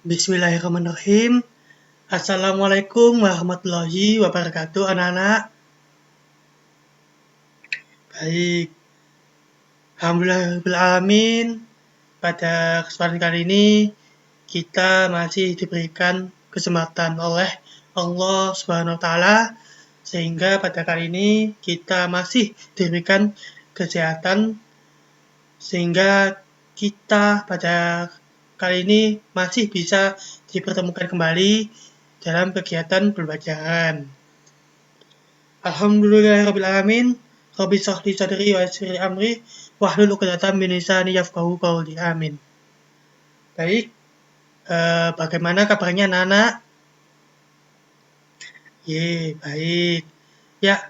Bismillahirrahmanirrahim. Assalamualaikum warahmatullahi wabarakatuh, anak-anak. Baik, alhamdulillahirrahmanirrahim. Pada kesempatan kali ini kita masih diberikan kesempatan oleh Allah Subhanahu wa taala sehingga pada kali ini kita masih diberikan kesehatan sehingga kita pada kali ini masih bisa dipertemukan kembali dalam kegiatan pembelajaran. Alhamdulillahirrahmanirrahim. Rabbi shrah li sadri wa yassir li amri wahlul 'uqdatam min lisani yafqahu qawli. Amin. Baik, bagaimana kabarnya anak-anak? Baik. Ya,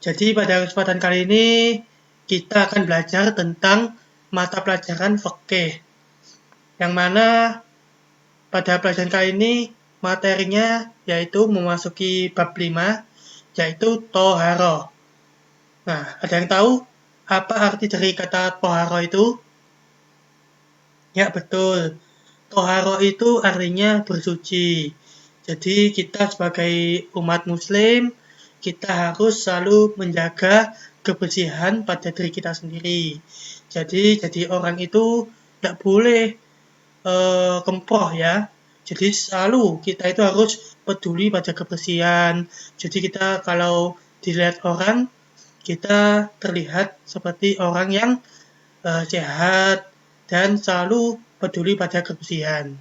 jadi pada kesempatan kali ini kita akan belajar tentang mata pelajaran fikih. Yang mana pada pelajaran kali ini materinya yaitu memasuki bab 5 yaitu toharo. Nah, ada yang tahu apa arti dari kata toharo itu? Ya, betul. Toharo itu artinya bersuci. Jadi kita sebagai umat muslim, kita harus selalu menjaga kebersihan pada diri kita sendiri. Jadi orang itu tidak boleh kemproh ya. Jadi selalu kita itu harus peduli pada kebersihan. Jadi kita kalau dilihat orang, kita terlihat seperti orang yang sehat dan selalu peduli pada kebersihan.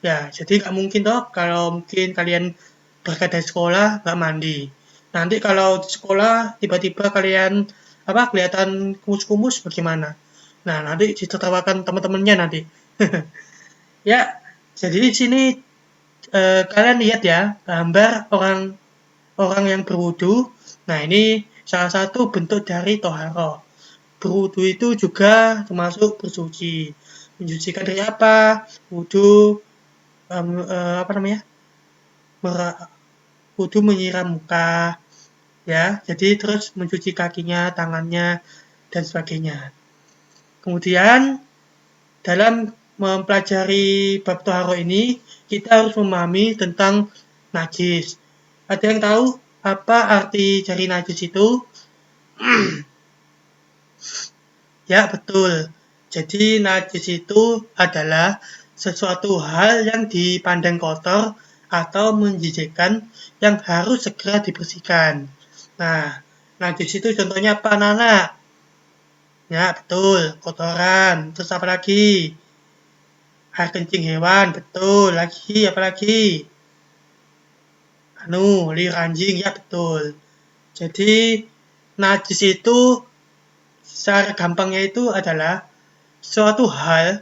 Ya, jadi nggak mungkin toh kalau mungkin kalian berangkat dari sekolah nggak mandi. Nanti kalau di sekolah tiba-tiba kalian kelihatan kumus-kumus bagaimana? Nah, nanti ditertawakan teman-temannya nanti. Ya, jadi di sini kalian lihat ya gambar orang yang berwudu. Nah, ini salah satu bentuk dari toharo. Berwudu itu juga termasuk bersuci. Mensucikan dari apa? Wudu wudu menyiram muka, ya. Jadi terus mencuci kakinya, tangannya, dan sebagainya. Kemudian dalam mempelajari bab toharo ini, kita harus memahami tentang najis. Ada yang tahu apa arti dari najis itu? Ya, betul. Jadi najis itu adalah sesuatu hal yang dipandang kotor atau menjijikkan yang harus segera dibersihkan. Nah, najis itu contohnya apa, anak-anak? Ya, betul. Kotoran. Terus apa lagi? Air kencing hewan. Betul. Lagi, apa lagi? Liur anjing. Ya, betul. Jadi, najis itu secara gampangnya itu adalah suatu hal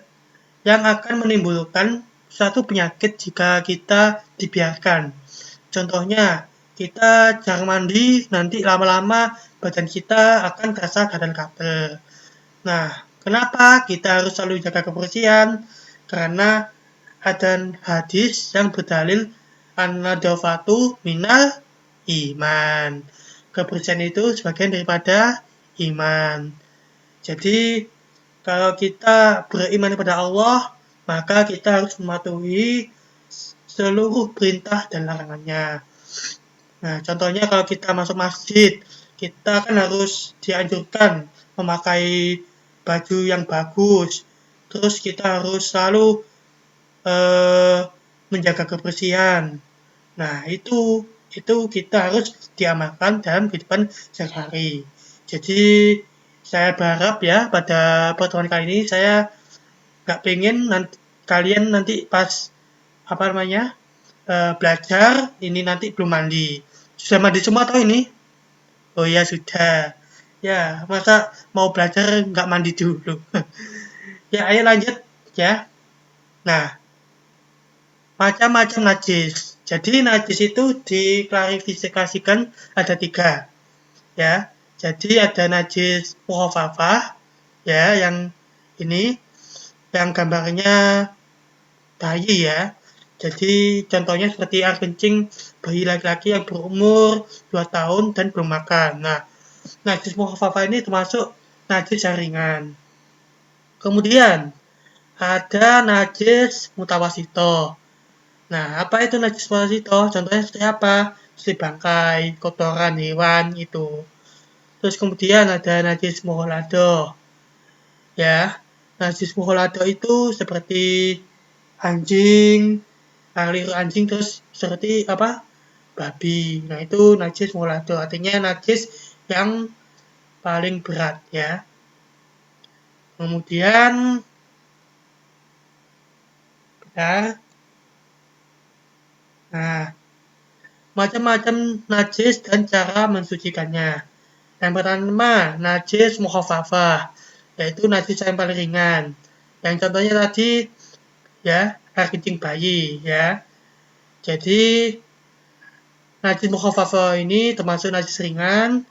yang akan menimbulkan suatu penyakit jika kita dibiarkan. Contohnya, kita jarang mandi, nanti lama-lama badan kita akan terasa gatal-gatal. Nah, kenapa kita harus selalu jaga kebersihan? Karena ada hadis yang berdalil an-nadhafatu minal iman. Kebersihan itu sebagian daripada iman. Jadi, kalau kita beriman kepada Allah, maka kita harus mematuhi seluruh perintah dan larangannya. Nah, contohnya kalau kita masuk masjid, kita kan harus dianjurkan memakai baju yang bagus. Terus kita harus selalu menjaga kebersihan. Nah, itu kita harus diamalkan dalam kehidupan sehari-hari. Jadi, saya berharap ya pada pertemuan kali ini saya nggak pengen kalian nanti pas belajar ini nanti belum mandi. Sudah mandi semua atau ini? Oh ya sudah. Ya, masa mau belajar nggak mandi dulu? Ya, ayo lanjut ya. Nah, macam-macam najis. Jadi najis itu diklarifikasikan ada 3. Ya. Jadi ada najis mukhafafah ya yang ini yang gambarnya bayi ya. Jadi contohnya seperti air kencing bayi laki-laki yang berumur 2 tahun dan belum makan. Nah, najis mukhafafah ini termasuk najis yang ringan. Kemudian ada najis mutawasito. Nah, apa itu najis parasito? Contohnya seperti apa? Seperti bangkai, kotoran hewan itu. Terus kemudian ada najis mukholado. Ya, najis mukholado itu seperti anjing, liur anjing, terus seperti apa? Babi. Nah, itu najis mukholado. Artinya najis yang paling berat ya. Kemudian ya, nah, macam-macam najis dan cara mensucikannya. Yang pertama, najis mukhafafah, yaitu najis yang paling ringan. Yang contohnya tadi ya, air kencing bayi ya. Jadi najis mukhafafah ini termasuk najis ringan.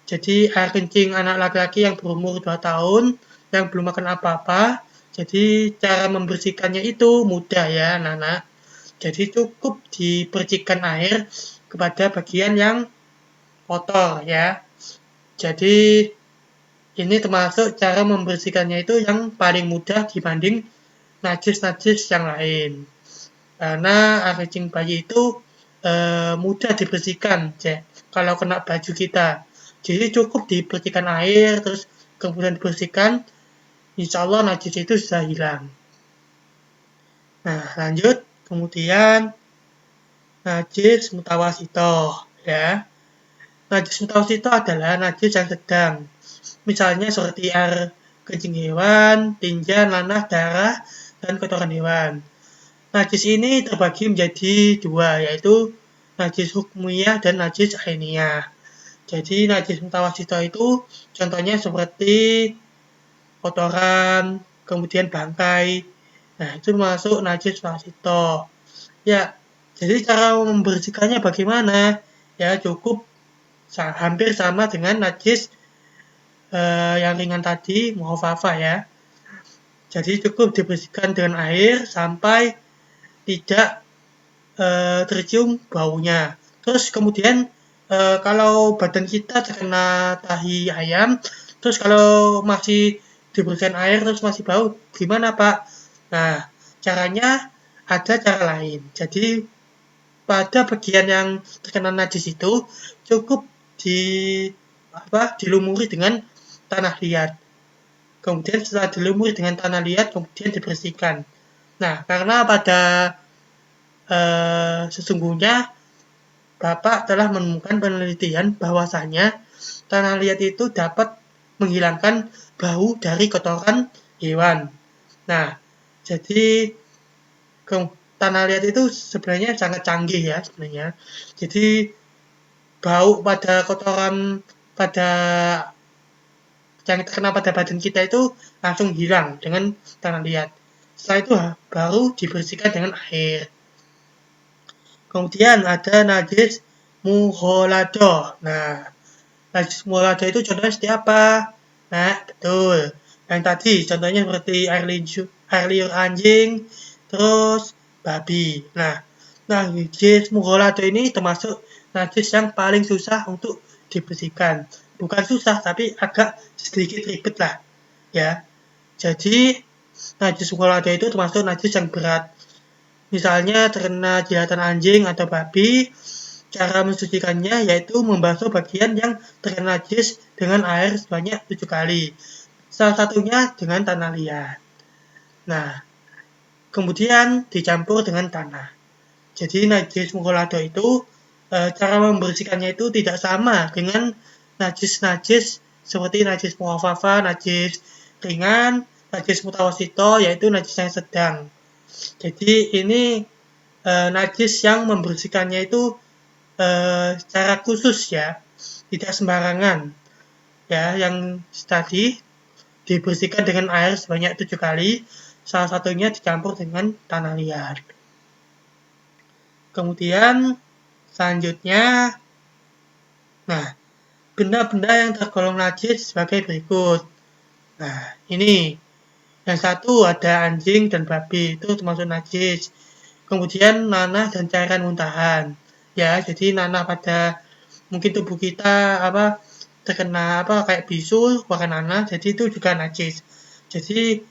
Jadi air kencing anak laki-laki yang berumur 2 tahun yang belum makan apa-apa. Jadi cara membersihkannya itu mudah ya, anak-anak. Jadi cukup dipercikan air kepada bagian yang kotor ya. Jadi ini termasuk cara membersihkannya itu yang paling mudah dibanding najis-najis yang lain. Karena air kencing bayi itu mudah dibersihkan kalau kena baju kita. Jadi cukup dibersihkan air, terus kemudian dibersihkan, insya Allah najis itu sudah hilang. Nah, lanjut. Kemudian najis mutawasito ya. Najis mutawasito adalah najis yang sedang. Misalnya seperti air kencing hewan, tinja, nanah, darah, dan kotoran hewan. Najis ini terbagi menjadi dua, yaitu najis hukmiyah dan najis ainiyah. Jadi najis mutawasito itu contohnya seperti kotoran, kemudian bangkai. Nah, itu masuk najis mutawasito. Ya, jadi cara membersihkannya bagaimana? Ya, cukup hampir sama dengan najis yang ringan tadi, mukhafafah ya. Jadi cukup dibersihkan dengan air sampai tidak tercium baunya. Terus kemudian kalau badan kita terkena tahi ayam, terus kalau masih dibersihkan air terus masih bau, gimana Pak? Nah, caranya ada cara lain. Jadi pada bagian yang terkena najis itu cukup dilumuri dengan tanah liat. Kemudian setelah dilumuri dengan tanah liat, kemudian dibersihkan. Nah, karena pada sesungguhnya Bapak telah menemukan penelitian bahwasanya tanah liat itu dapat menghilangkan bau dari kotoran hewan. Nah, jadi tanah liat itu sebenarnya sangat canggih ya sebenarnya. Jadi bau pada kotoran pada yang terkena pada badan kita itu langsung hilang dengan tanah liat. Setelah itu baru dibersihkan dengan air. Kemudian ada najis mukholado. Nah, najis mukholado itu contohnya seperti apa? Nah, betul. Yang tadi contohnya seperti air liur anjing, terus babi. Nah, najis mukholado ini termasuk najis yang paling susah untuk dibersihkan. Bukan susah, tapi agak sedikit ribet lah. Ya, jadi najis mukholado itu termasuk najis yang berat. Misalnya terkena jihatan anjing atau babi, cara mensucikannya yaitu membasuh bagian yang terkena najis dengan air sebanyak 7 kali. Salah satunya dengan tanah liat. Nah, kemudian dicampur dengan tanah. Jadi najis mukholado itu cara membersihkannya itu tidak sama dengan najis-najis seperti najis mukhafafah, najis ringan, najis mutawasito yaitu najis yang sedang. Jadi ini najis yang membersihkannya itu secara khusus ya, tidak sembarangan. Ya, yang tadi dibersihkan dengan air sebanyak 7 kali, salah satunya dicampur dengan tanah liat. Kemudian selanjutnya, nah, benda-benda yang tergolong najis sebagai berikut. Nah, ini yang satu ada anjing dan babi, itu termasuk najis. Kemudian nanah dan cairan muntahan. Ya, jadi nanah pada mungkin tubuh kita terkena kayak bisu, bahkan nanah, jadi itu juga najis. Jadi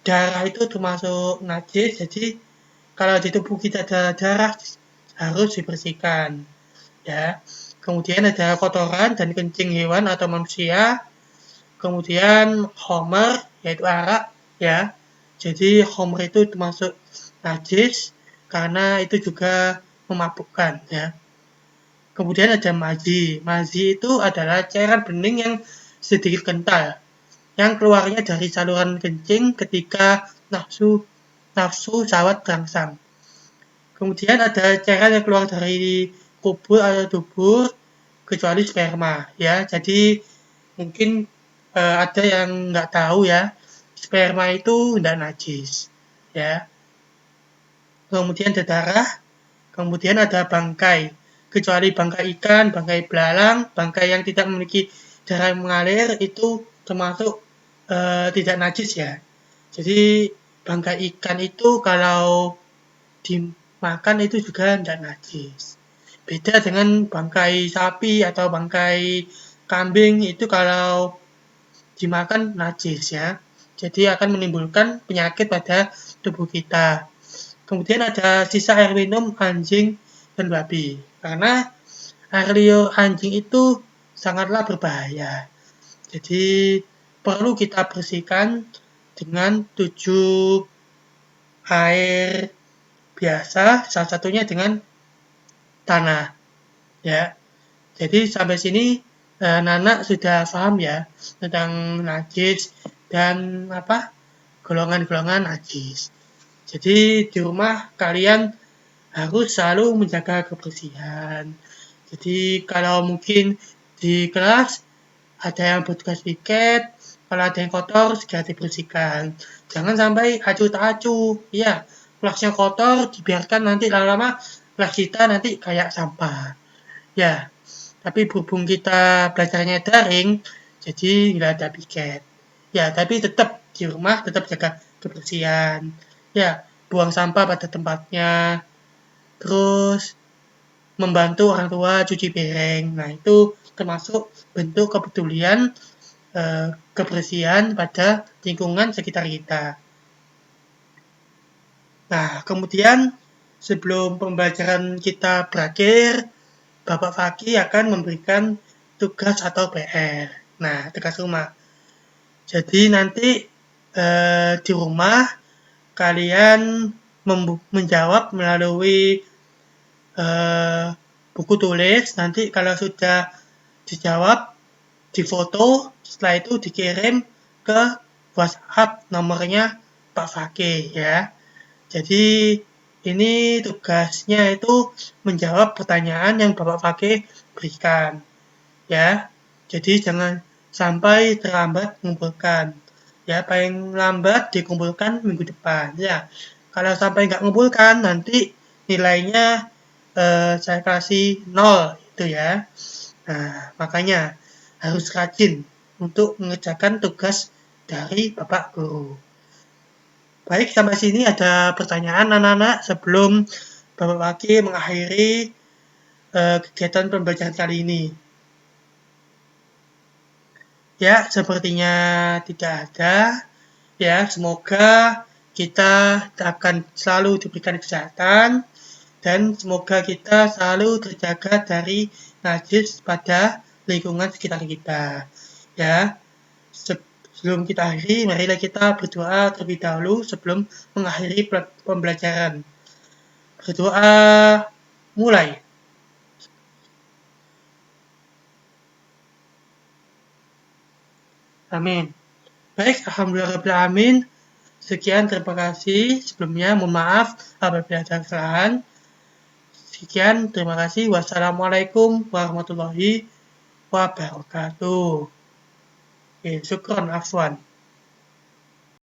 darah itu termasuk najis, jadi kalau di tubuh kita ada darah harus dibersihkan, ya. Kemudian ada kotoran dan kencing hewan atau manusia. Kemudian homer, yaitu arak, ya. Jadi homer itu termasuk najis karena itu juga memabukkan, ya. Kemudian ada mazi. Mazi itu adalah cairan bening yang sedikit kental, yang keluarnya dari saluran kencing ketika nafsu syahwat terangsang. Kemudian ada cairan yang keluar dari kubur atau dubur, kecuali sperma, ya. Jadi mungkin ada yang nggak tahu ya, sperma itu tidak najis, ya. Kemudian ada darah, kemudian ada bangkai, kecuali bangkai ikan, bangkai belalang, bangkai yang tidak memiliki darah yang mengalir itu termasuk tidak najis, ya. Jadi bangkai ikan itu kalau dimakan itu juga tidak najis. Beda dengan bangkai sapi atau bangkai kambing itu kalau dimakan najis, ya. Jadi akan menimbulkan penyakit pada tubuh kita. Kemudian ada sisa air minum anjing dan babi. Karena air liur anjing itu sangatlah berbahaya. Jadi perlu kita bersihkan dengan 7 air biasa, salah satunya dengan tanah, ya. Jadi sampai sini Nana sudah paham ya tentang najis dan golongan-golongan najis. Jadi di rumah kalian harus selalu menjaga kebersihan. Jadi kalau mungkin di kelas ada yang bertugas piket, kalau ada yang kotor segera dibersihkan. Jangan sampai acuh tak acuh. Ya, kelasnya kotor dibiarkan nanti lama-lama kelas kita nanti kayak sampah. Ya, tapi berhubung kita belajarnya daring, jadi nggak ada piket. Ya, tapi tetap di rumah tetap jaga kebersihan. Ya, buang sampah pada tempatnya. Terus membantu orang tua cuci piring. Nah, itu termasuk bentuk kepedulian kebersihan pada lingkungan sekitar kita. Nah, kemudian sebelum pembelajaran kita berakhir, Bapak Faki akan memberikan tugas atau PR. Nah, tugas rumah. Jadi nanti di rumah kalian menjawab melalui buku tulis. Nanti kalau sudah dijawab, difoto, setelah itu dikirim ke WhatsApp nomornya Pak Faki, ya. Jadi ini tugasnya itu menjawab pertanyaan yang Bapak Faki berikan, ya. Jadi jangan sampai terlambat mengumpulkan, ya. Paling lambat dikumpulkan minggu depan, ya. Kalau sampai nggak mengumpulkan nanti nilainya saya kasih 0 itu, ya. Nah, makanya harus rajin untuk mengerjakan tugas dari Bapak Guru. Baik, sampai sini ada pertanyaan anak-anak sebelum Bapak Waki mengakhiri kegiatan pembelajaran kali ini. Ya, sepertinya tidak ada. Ya, semoga kita akan selalu diberikan kesehatan dan semoga kita selalu terjaga dari najis pada lingkungan sekitar kita. Ya, sebelum kita akhiri, marilah kita berdoa terlebih dahulu sebelum mengakhiri pembelajaran. Berdoa mulai. Amin. Baik, alhamdulillahirrahmanirrahim. Sekian, terima kasih. Sebelumnya, mohon maaf apabila ada kesalahan. Sekian, terima kasih. Wassalamualaikum warahmatullahi wabarakatuh. Syukron, afwan.